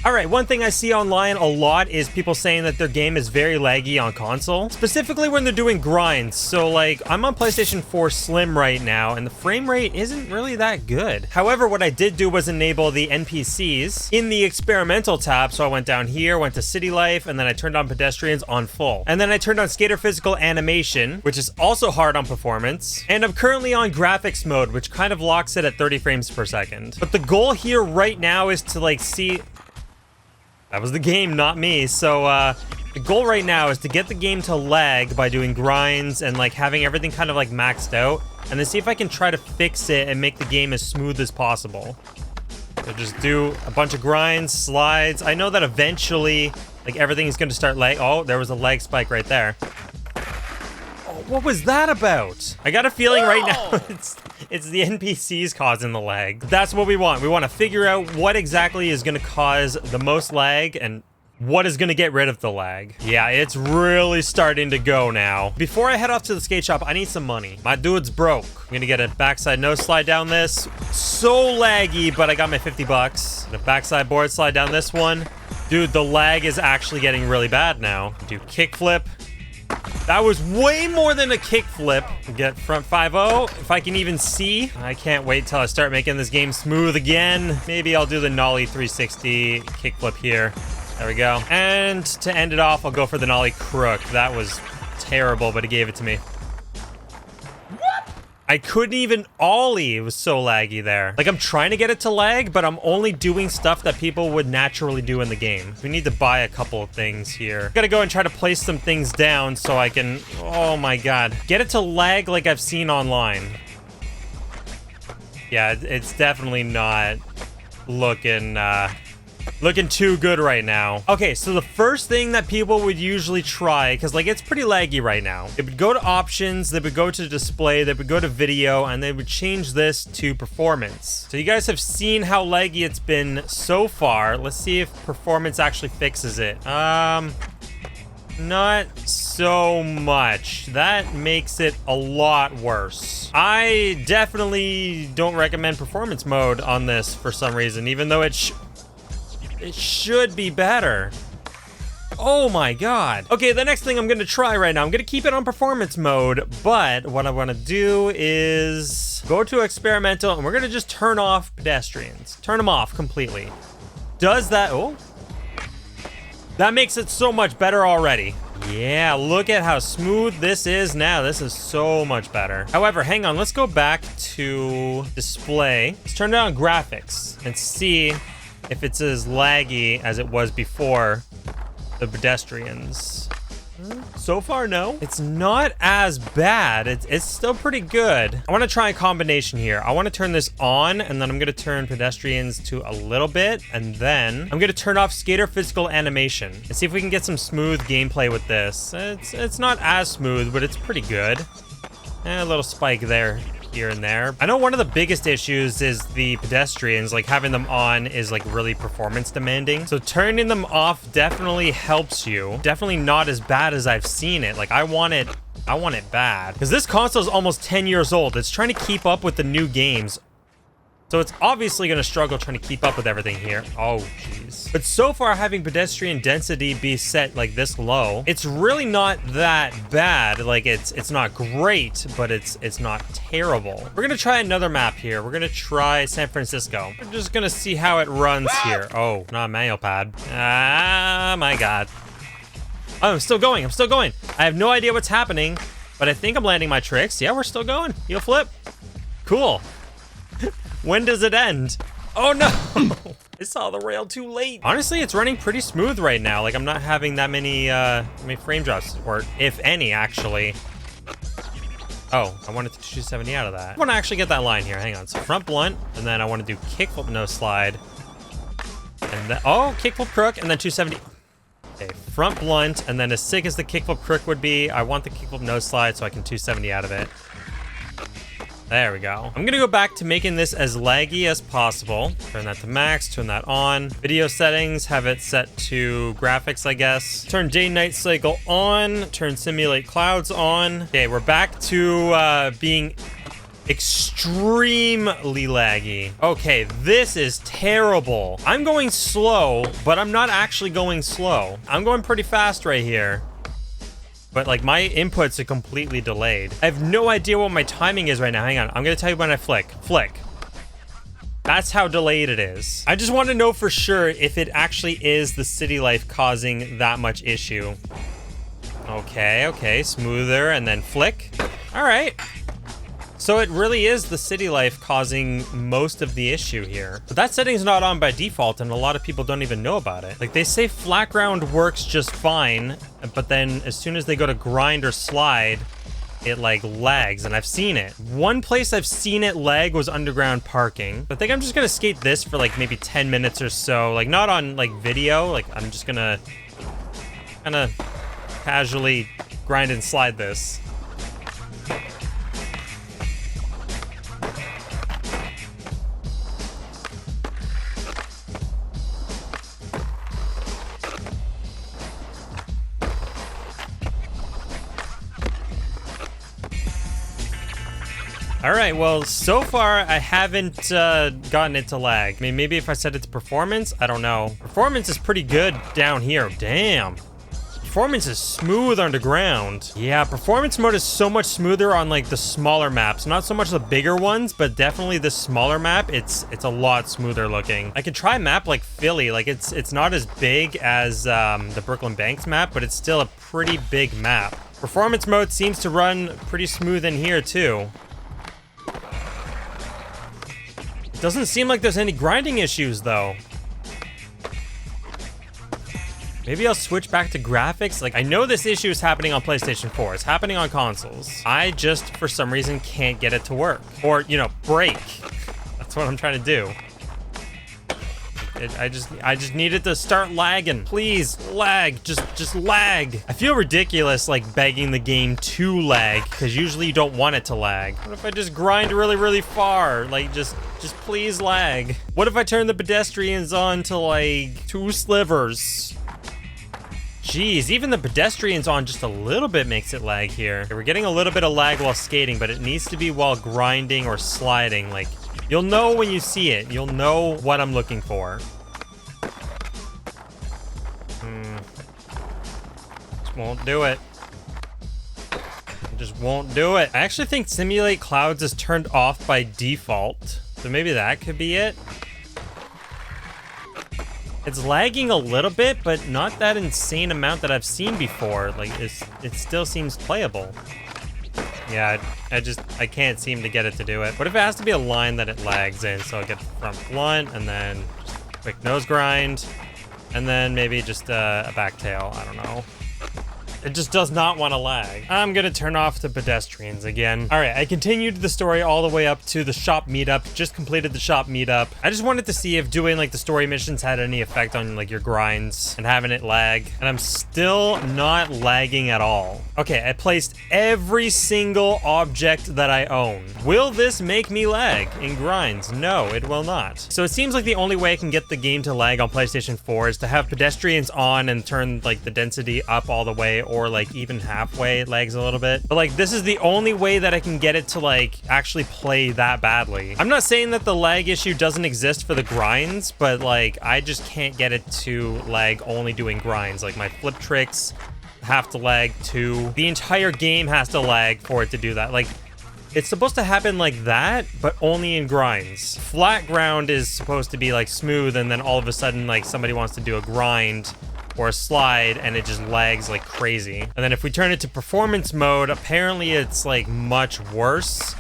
All right, one thing I see online a lot is people saying that their game is very laggy on console, specifically when they're doing grinds. So like, I'm on PlayStation 4 Slim right now, and the frame rate isn't really that good. However, what I did do was enable the NPCs in the experimental tab. So I went down here, went to City Life, and then I turned on pedestrians on full. And then I turned on skater physical animation, which is also hard on performance. And I'm currently on graphics mode, which kind of locks it at 30 frames per second. But the goal here right now is to like see... That was the game, not me. So the goal right now is to get the game to lag by doing grinds and like having everything kind of like maxed out, and then see if I can try to fix it and make the game as smooth as possible. So just do a bunch of grinds, slides. I know that eventually like everything is going to start lag. Oh, there was a lag spike right there. Oh, what was that about? I got a feeling right now it's the NPCs causing the lag. That's what we want. We want to figure out what exactly is going to cause the most lag and what is going to get rid of the lag. Yeah, it's really starting to go now. Before I head off to the skate shop, I need some money. My dude's broke. I'm going to get a backside nose slide down this. So laggy, but I got my 50 bucks. And a backside board slide down this one. Dude, the lag is actually getting really bad now. Do kickflip. That was way more than a kickflip. Get front 5-0, if I can even see. I can't wait till I start making this game smooth again. Maybe I'll do the nollie 360 kickflip here. There we go. And to end it off, I'll go for the nollie crook. That was terrible, but he gave it to me. I couldn't even ollie. It was so laggy there. Like, I'm trying to get it to lag, but I'm only doing stuff that people would naturally do in the game. We need to buy a couple of things here. Gotta go and try to place some things down so I can... Oh my god. Get it to lag like I've seen online. Yeah, it's definitely not looking too good right now. Okay, so the first thing that people would usually try, because like it's pretty laggy right now, they would go to options, they would go to display, they would go to video, and they would change this to performance. So you guys have seen how laggy it's been so far. Let's see if performance actually fixes it. Not so much. That makes it a lot worse. I definitely don't recommend performance mode on this for some reason, even though it should be better. Oh my god. Okay, the next thing I'm gonna try right now, I'm gonna keep it on performance mode, but what I wanna do is go to experimental, and we're gonna just turn off pedestrians. Turn them off completely. Does that... Oh. That makes it so much better already. Yeah, look at how smooth this is now. This is so much better. However, hang on, let's go back to display. Let's turn down graphics and see if it's as laggy as it was before the pedestrians. So far, no. It's not as bad. It's still pretty good. I want to try a combination here. I want to turn this on, and then I'm going to turn pedestrians to a little bit, and then I'm going to turn off skater physical animation and see if we can get some smooth gameplay with this. It's not as smooth, but it's pretty good. A little spike there. Here and there. I know one of the biggest issues is the pedestrians, like having them on is like really performance demanding. So turning them off definitely helps you. Definitely not as bad as I've seen it. Like I want it bad. Because this console is almost 10 years old. It's trying to keep up with the new games. So it's obviously going to struggle trying to keep up with everything here. Oh, jeez. But so far, having pedestrian density be set like this low, it's really not that bad. Like, it's not great, but it's not terrible. We're going to try another map here. We're going to try San Francisco. We're just going to see how it runs here. Oh, not a manual pad. Ah, my God. Oh, I'm still going. I'm still going. I have no idea what's happening, but I think I'm landing my tricks. Yeah, we're still going. Heel flip. Cool. When does it end? Oh no! I saw the rail too late. Honestly, it's running pretty smooth right now. Like I'm not having that many frame drops, or if any, actually. Oh, I wanted to 270 out of that. I want to actually get that line here. Hang on. So front blunt, and then I want to do kickflip no slide. And then, oh, kickflip crook, and then 270. Okay, front blunt, and then as sick as the kickflip crook would be, I want the kickflip no slide so I can 270 out of it. There we go. I'm gonna go back to making this as laggy as possible. Turn that to max, turn that on. Video settings, have it set to graphics, I guess. Turn day-night cycle on, turn simulate clouds on. Okay, we're back to being extremely laggy. Okay, this is terrible. I'm going slow, but I'm not actually going slow. I'm going pretty fast right here. But like my inputs are completely delayed. I have no idea what my timing is right now. Hang on, I'm gonna tell you when I flick. Flick. That's how delayed it is. I just want to know for sure if it actually is the city life causing that much issue. Okay, smoother, and then flick. All right. So it really is the city life causing most of the issue here. But that setting's not on by default, and a lot of people don't even know about it. Like, they say flat ground works just fine, but then as soon as they go to grind or slide, it like lags, and I've seen it. One place I've seen it lag was underground parking. I think I'm just gonna skate this for like maybe 10 minutes or so. Like, not on like video, like I'm just gonna kind of casually grind and slide this. All right, well, so far I haven't gotten it to lag. I mean, maybe if I set it to performance, I don't know. Performance is pretty good down here. Damn. Performance is smooth underground. Yeah, performance mode is so much smoother on like the smaller maps. Not so much the bigger ones, but definitely the smaller map. It's a lot smoother looking. I could try a map like Philly. Like it's not as big as the Brooklyn Banks map, but it's still a pretty big map. Performance mode seems to run pretty smooth in here too. Doesn't seem like there's any grinding issues, though. Maybe I'll switch back to graphics. Like, I know this issue is happening on PlayStation 4. It's happening on consoles. I just, for some reason, can't get it to work. Or, you know, break. That's what I'm trying to do. I just need it to start lagging. Please, lag. Just lag. I feel ridiculous, like, begging the game to lag, because usually you don't want it to lag. What if I just grind really, really far? Like, just please lag. What if I turn the pedestrians on to, like, 2 slivers? Jeez, even the pedestrians on just a little bit makes it lag here. Okay, we're getting a little bit of lag while skating, but it needs to be while grinding or sliding, like... You'll know when you see it. You'll know what I'm looking for. Just won't do it. Just won't do it. I actually think Simulate Clouds is turned off by default. So maybe that could be it. It's lagging a little bit, but not that insane amount that I've seen before. Like, it still seems playable. Yeah, I can't seem to get it to do it. What if it has to be a line that it lags in? So I'll get front blunt, and then just quick nose grind, and then maybe just a back tail. I don't know. It just does not want to lag. I'm gonna turn off the pedestrians again. All right, I continued the story all the way up to the shop meetup. Just completed the shop meetup. I just wanted to see if doing like the story missions had any effect on like your grinds and having it lag. And I'm still not lagging at all. Okay, I placed every single object that I own. Will this make me lag in grinds? No, it will not. So it seems like the only way I can get the game to lag on PlayStation 4 is to have pedestrians on and turn like the density up all the way, or like even halfway it lags a little bit. But like this is the only way that I can get it to like actually play that badly. I'm not saying that the lag issue doesn't exist for the grinds, but like I just can't get it to lag only doing grinds. Like my flip tricks have to lag too. The entire game has to lag for it to do that. Like it's supposed to happen like that, but only in grinds. Flat ground is supposed to be like smooth, and then all of a sudden like somebody wants to do a grind or a slide and it just lags like crazy. And then if we turn it to performance mode, apparently it's like much worse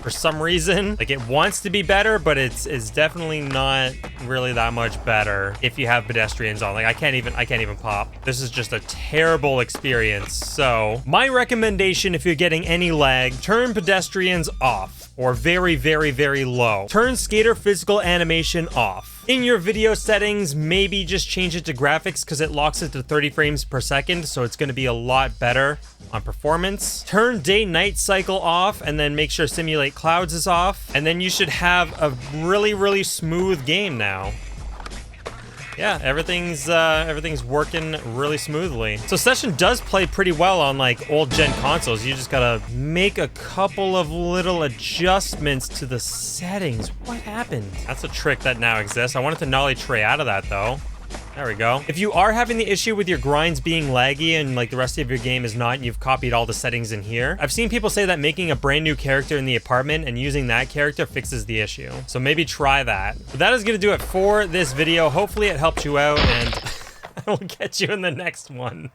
for some reason. Like it wants to be better, but it's definitely not really that much better if you have pedestrians on. Like I can't even pop. This is just a terrible experience. So my recommendation, if you're getting any lag, turn pedestrians off, or very, very, very low. Turn skater physical animation off. In your video settings, maybe just change it to graphics because it locks it to 30 frames per second, so it's going to be a lot better on performance. Turn day-night cycle off, and then make sure Simulate Clouds is off, and then you should have a really, really smooth game now. yeah, everything's working really smoothly. So Session does play pretty well on like old gen consoles. You just gotta make a couple of little adjustments to the settings. What happened? That's a trick that now exists. I wanted to nollie tray out of that though. There we go. If you are having the issue with your grinds being laggy and like the rest of your game is not, and you've copied all the settings in here, I've seen people say that making a brand new character in the apartment and using that character fixes the issue. So maybe try that. But that is gonna do it for this video. Hopefully it helped you out, and I will catch you in the next one.